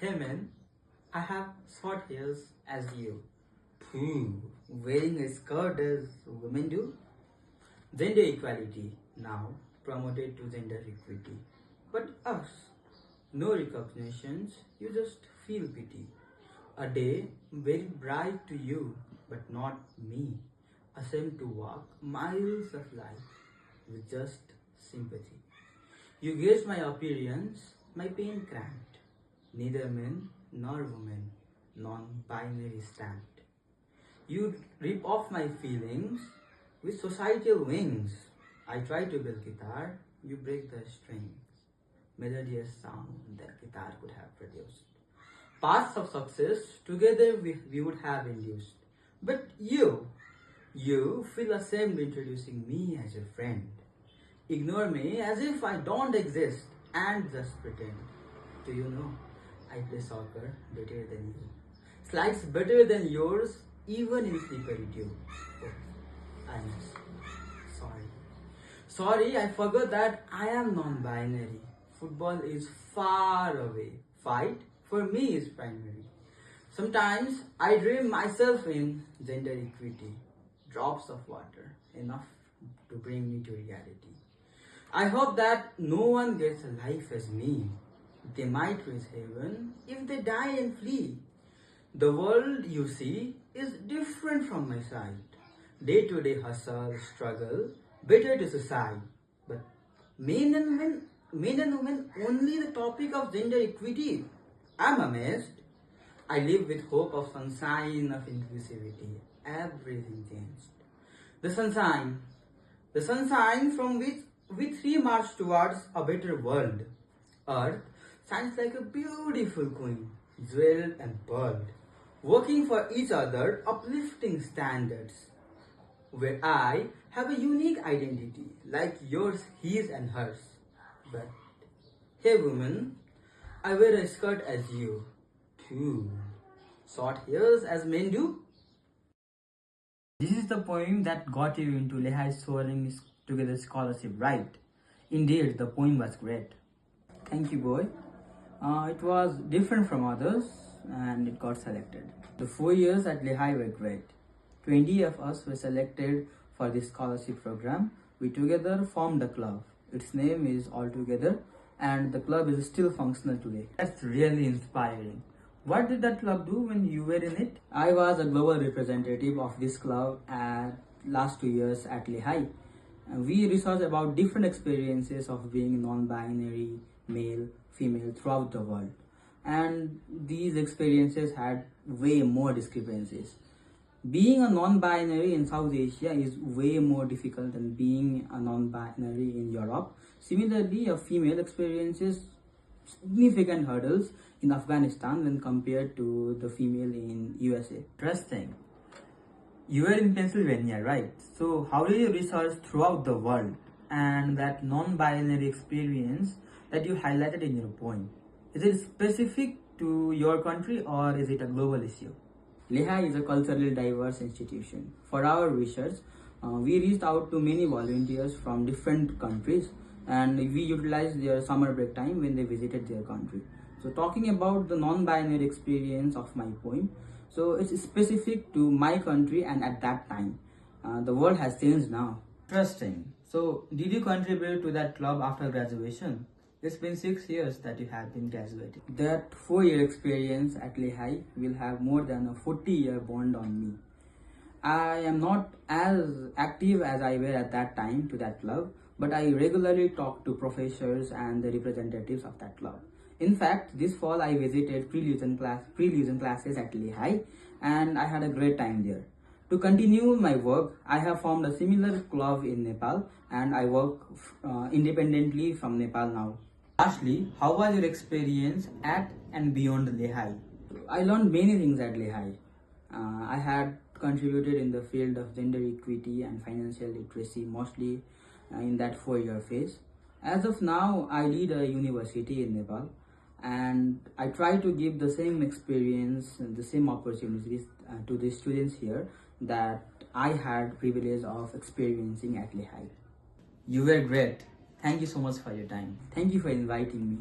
Hey man, I have short hairs as you. Pooh, wearing a skirt as women do. Gender equality now promoted to gender equity. But us, no recognitions, you just feel pity. A day very bright to you, but not me. Ashamed to walk miles of life with just sympathy. You gauge my appearance, my pain cramped. Neither men nor women, non-binary stamped. You rip off my feelings with societal wings. I try to build guitar, you break the strings. Melodious sound that guitar could have produced. Paths of success together we would have induced. But you feel ashamed introducing me as your friend. Ignore me as if I don't exist and just pretend. Do you know? I play soccer better than you. Slides better than yours, even in slippery dew. Oh, I'm sorry. Sorry, I forgot that I am non-binary. Football is far away. Fight, for me, is primary. Sometimes I dream myself in gender equity. Drops of water, enough to bring me to reality. I hope that no one gets a life as me. They might reach heaven if they die and flee. The world you see is different from my side. Day to day hustle, struggle, better to suicide. But men and women only the topic of gender equity. I'm amazed. I live with hope of sunshine of inclusivity. Everything changed. The sunshine. The sunshine from which we three march towards a better world. Earth shines like a beautiful queen, jeweled and pearled, working for each other, uplifting standards. Where I have a unique identity, like yours, his, and hers. But, hey woman, I wear a skirt as you, too. Short hairs as men do. This is the poem that got you into Lehigh Soaring Together scholarship, right? Indeed, the poem was great. Thank you, boy. It was different from others and it got selected. The 4 years at Lehigh were great. 20 of us were selected for this scholarship program. We together formed a club. Its name is All Together and the club is still functional today. That's really inspiring. What did that club do when you were in it? I was a global representative of this club at last 2 years at Lehigh. We researched about different experiences of being non-binary, male, female throughout the world. And these experiences had way more discrepancies. Being a non-binary in South Asia is way more difficult than being a non-binary in Europe. Similarly, a female experiences significant hurdles in Afghanistan when compared to the female in USA. Interesting. You were in Pennsylvania, right? So how did you research throughout the world and that non-binary experience that you highlighted in your poem? Is it specific to your country or is it a global issue? Lehigh is a culturally diverse institution. For our research, we reached out to many volunteers from different countries and we utilized their summer break time when they visited their country. So talking about the non-binary experience of my poem, so it's specific to my country and at that time. The world has changed now. Interesting. So did you contribute to that club after graduation? It's been 6 years that you have been graduating. That 4-year experience at Lehigh will have more than a 40-year bond on me. I am not as active as I were at that time to that club, but I regularly talk to professors and the representatives of that club. In fact, this fall I visited pre-Legion classes at Lehigh and I had a great time there. To continue my work, I have formed a similar club in Nepal and I work independently from Nepal now. Lastly, how was your experience at and beyond Lehigh? I learned many things at Lehigh. I had contributed in the field of gender equity and financial literacy, mostly in that 4-year phase. As of now, I lead a university in Nepal and I try to give the same experience and the same opportunities to the students here that I had privilege of experiencing at Lehigh. You were great. Thank you so much for your time. Thank you for inviting me.